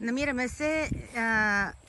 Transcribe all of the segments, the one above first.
Намираме се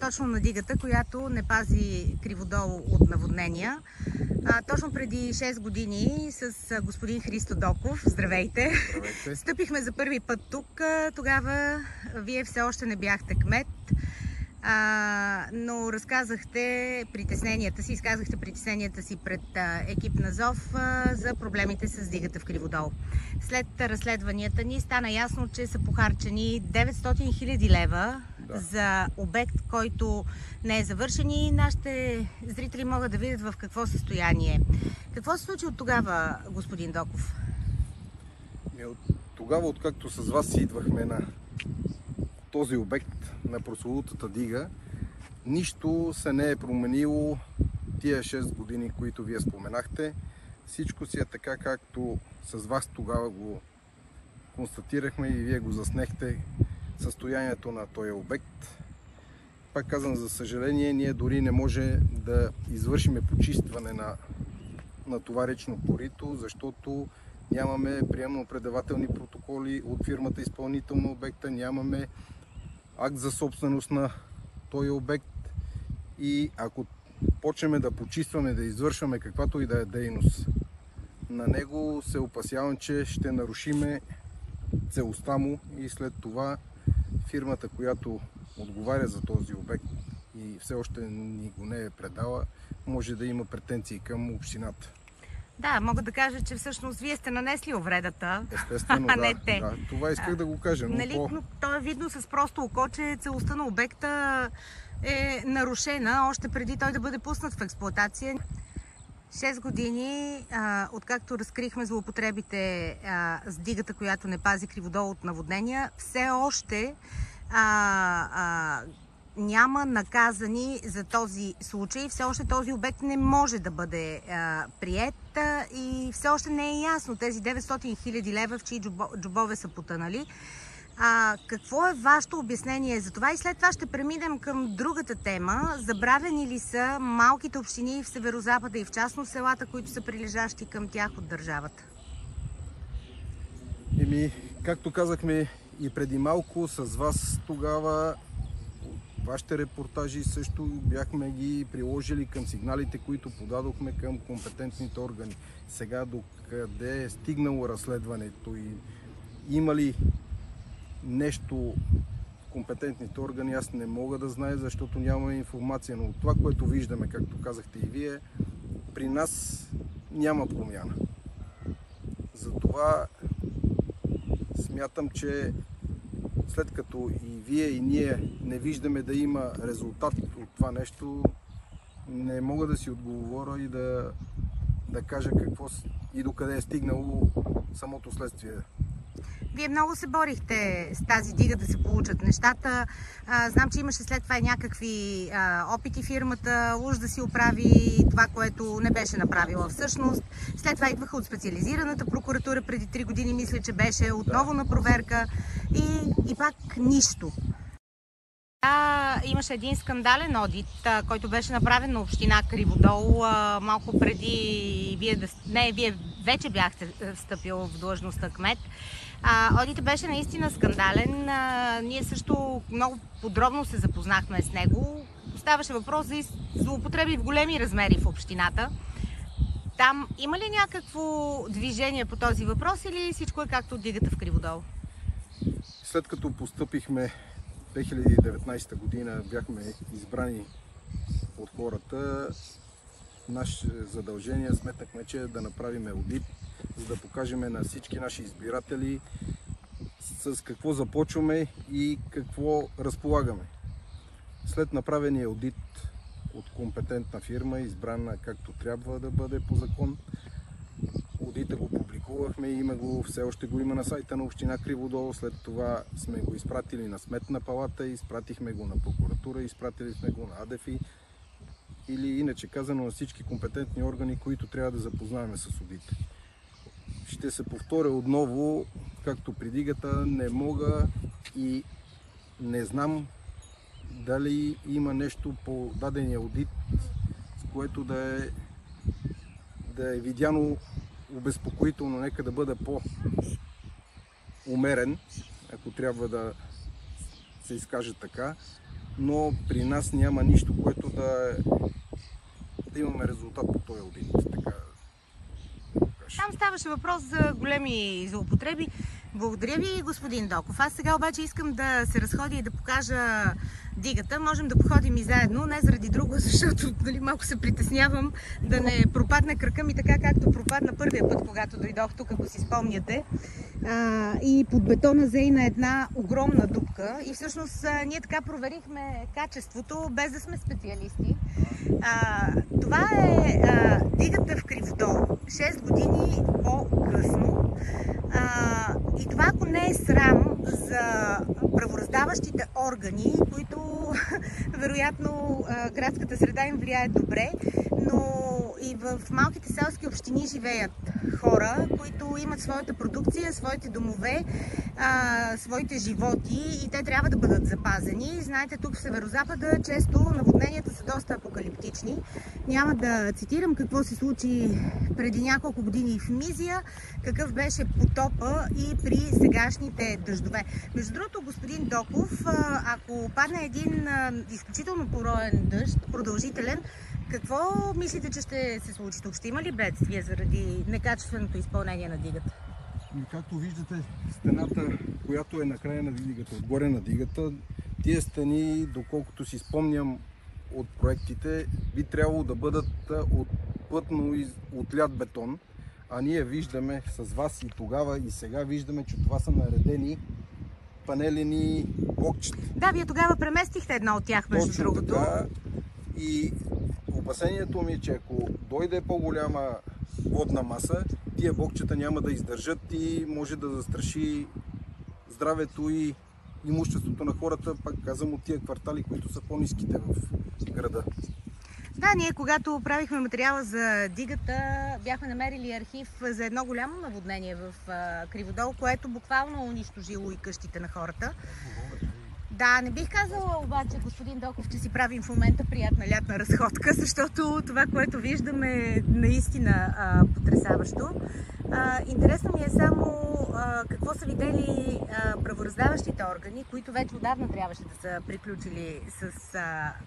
точно на дигата, която не пази Криводол от наводнения. Точно преди 6 години с господин Христо Доков, здравейте, стъпихме за първи път тук. Тогава вие все още не бяхте кмет, но разказахте притесненията си, изказахте притесненията си пред екип на ЗОВ за проблемите с дигата в Криводол. След разследванията ни стана ясно, че са похарчени 900 000 лева за обект, който не е завършен и нашите зрители могат да видят в какво състояние. Какво се случи от тогава, господин Доков? От тогава, откакто с вас си идвахме на този обект, на прословутата дига, нищо се не е променило тия 6 години, които вие споменахте. Всичко си е така, както с вас тогава го констатирахме и вие го заснехте състоянието на този обект. Пак казвам, за съжаление, ние дори не може да извършиме почистване на това речно корито, защото нямаме приемно-предавателни протоколи от фирмата изпълнител на обекта, нямаме акт за собственост на този обект и ако почнем да почистваме, да извършваме каквато и да е дейност на него, се опасявам, че ще нарушиме целостта му и след това фирмата, която отговаря за този обект и все още ни го не е предала, може да има претенции към общината. Да, мога да кажа, че всъщност вие сте нанесли увредата, естествено, а не те. Да, това исках да го кажа. Но то е видно с просто око, че целостта на обекта е нарушена още преди той да бъде пуснат в експлоатация. 6 години, откакто разкрихме злоупотребите с дигата, която не пази Криводол от наводнения, все още няма наказани за този случай. Все още този обект не може да бъде приет и все още не е ясно тези 900 000 лева в чии джобове са потънали. Какво е вашето обяснение за това? И след това ще преминем към другата тема. Забравени ли са малките общини в Северозапада и в частност селата, които са прилежащи към тях от държавата? Както казахме и преди малко с вас тогава, вашите репортажи също бяхме ги приложили към сигналите, които подадохме към компетентните органи. Сега докъде е стигнало разследването и има ли нещо компетентните органи, аз не мога да знае, защото нямаме информация, но от това, което виждаме, както казахте и вие, при нас няма промяна. Затова смятам, че след като и вие и ние не виждаме да има резултат от това нещо, не мога да си отговоря и да кажа какво и докъде е стигнало самото следствие. Вие много се борихте с тази дига да се получат нещата. Знам, че имаше след това и някакви опити фирмата уж да си оправи това, което не беше направила всъщност. След това идваха от специализираната прокуратура преди 3 години, мисля, че беше отново на проверка и пак нищо. Имаше един скандален одит, който беше направен на община Криводол малко преди вие вече бяхте встъпил в длъжността кмет. Одитът беше наистина скандален. Ние също много подробно се запознахме с него. Ставаше въпрос за злоупотреби в големи размери в общината. Там има ли някакво движение по този въпрос или всичко е както от дигата в Криводол? След като постъпихме 2019 година, бяхме избрани от хората, наше задължение сметнахме, че да направим аудит, за да покажем на всички наши избиратели с какво започваме и какво разполагаме. След направения аудит от компетентна фирма, избрана както трябва да бъде по закон, аудита го публикувахме, все още го има на сайта на община Криводол. След това сме го изпратили на Сметна палата, изпратихме го на прокуратура, изпратили сме го на АДФИ или иначе казано на всички компетентни органи, които трябва да запознаваме с аудита. Ще се повторя отново, както при дигата, не мога и не знам дали има нещо по дадения аудит, с което да е видяно обезпокоително. Нека да бъда по-умерен, ако трябва да се изкаже така, но при нас няма нищо, което да имаме резултат по този одит. Така. Там ставаше въпрос за големи злоупотреби. Благодаря ви, господин Доков. Аз сега обаче искам да се разходя и да покажа дигата. Можем да походим и заедно, не заради друго, защото малко се притеснявам да не пропадне крака ми така, както пропадна първия път, когато дойдох тук, ако си спомняте. И под бетона зейна една огромна дупка. И всъщност ние така проверихме качеството, без да сме специалисти. Това е дигата в Криводол. 6 години по-късно. И това, ако не е срам за правораздаващите органи, които вероятно градската среда им влияе добре, но и в малките селски общини живеят хора, които имат своята продукция, своите домове, своите животи и те трябва да бъдат запазени. Знаете, тук в Северозапада често наводненията са доста апокалиптични. Няма да цитирам какво се случи преди няколко години в Мизия, какъв беше потопа и при сегашните дъждове. Между другото, господин Доков, ако падне един изключително пороен дъжд, продължителен, какво мислите, че ще се случи тук? Ще има ли бедствие заради некачественото изпълнение на дигата? Както виждате, стената, която е на края на дигата, отгоре на дигата, тия стени, доколкото си спомням от проектите, би трябвало да бъдат от плътно отлят бетон, а ние виждаме с вас и тогава и сега виждаме, че това са наредени панелени блокчета. Да, вие тогава преместихте едно от тях, между другото. Така. И опасението ми е, че ако дойде по-голяма водна маса, тия блокчета няма да издържат и може да застраши здравето и имуществото на хората, пак казвам, от тия квартали, които са по-ниските в града. Да, ние когато правихме материала за дигата, бяхме намерили архив за едно голямо наводнение в Криводол, което буквално унищожило и къщите на хората. Да, не бих казала обаче, господин Доков, че си правим в момента приятна лятна разходка, защото това, което виждаме, е наистина потресаващо. Интересно ми е само какво са видели правораздаващите органи, които вече отдавна трябваше да са приключили с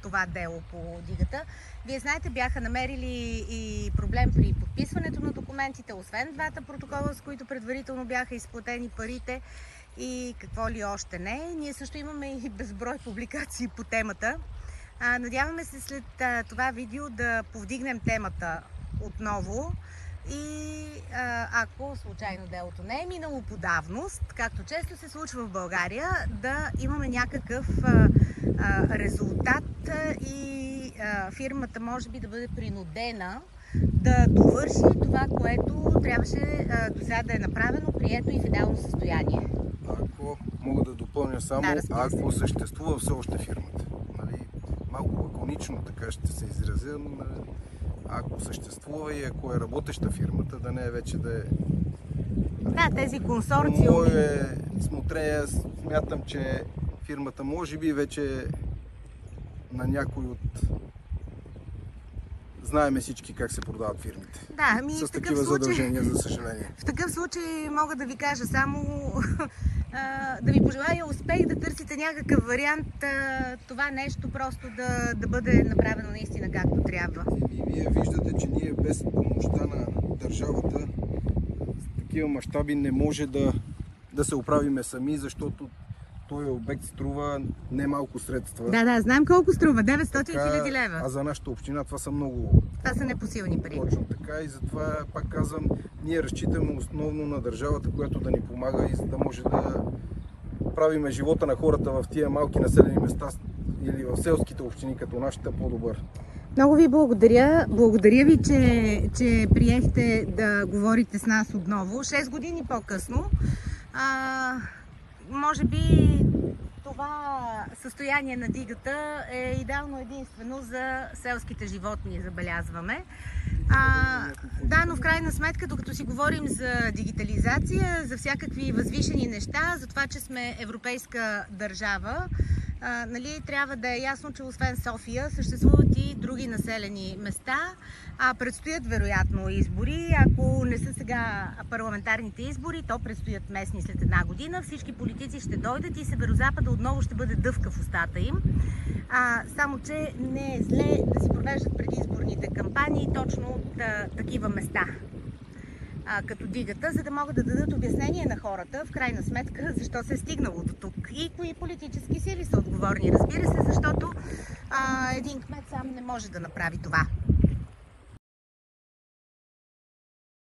това дело по дигата. Вие знаете, бяха намерили и проблем при подписването на документите, освен двата протокола, с които предварително бяха изплатени парите. И какво ли още не. Ние също имаме и безброй публикации по темата. Надяваме се след това видео да повдигнем темата отново и ако случайно делото не е минало по давност, както често се случва в България, да имаме някакъв резултат и фирмата може би да бъде принудена да довърши това, което трябваше до сега да е направено, прието и в идеално състояние. Ако мога да допълня само, ако съществува все още фирмата. Нали, малко лаконично така ще се изразя, но ако съществува и ако е работеща фирмата, да не е вече да е... Да, тези консорциуми. Мое смотрея, смятам, че фирмата може би вече на някой от... Знаеме всички как се продават фирмите. Да, с такива задължения, за съжаление. В такъв случай мога да ви кажа само да ви пожелая успех, да търсите някакъв вариант това нещо просто да бъде направено наистина както трябва. И вие виждате, че ние без помощта на държавата с такива мащаби не може да се оправиме сами, защото този обект струва немалко средства. Да, знаем колко струва. 900 000 лева. А за нашата община това са много... Това са непосилни пари. Точно така и затова, пак казвам, ние разчитаме основно на държавата, която да ни помага и за да може да правиме живота на хората в тия малки населени места или в селските общини като нашата по-добър. Много ви благодаря. Благодаря ви, че приехте да говорите с нас отново. 6 години по-късно. Може би това състояние на дигата е идеално единствено за селските животни, забелязваме. Да, но в крайна сметка, докато си говорим за дигитализация, за всякакви възвишени неща, за това, че сме европейска държава, Трябва да е ясно, че освен София съществуват и други населени места. Предстоят вероятно избори. Ако не са сега парламентарните избори, то предстоят местни след една година. Всички политици ще дойдат и Северозапада отново ще бъде дъвка в устата им. Само че не е зле да си провеждат предизборните кампании точно от такива места, като Дигата, за да могат да дадат обяснение на хората, в крайна сметка, защо се е стигнало до тук. И кои политически сили са отговорни, разбира се, защото един кмет сам не може да направи това.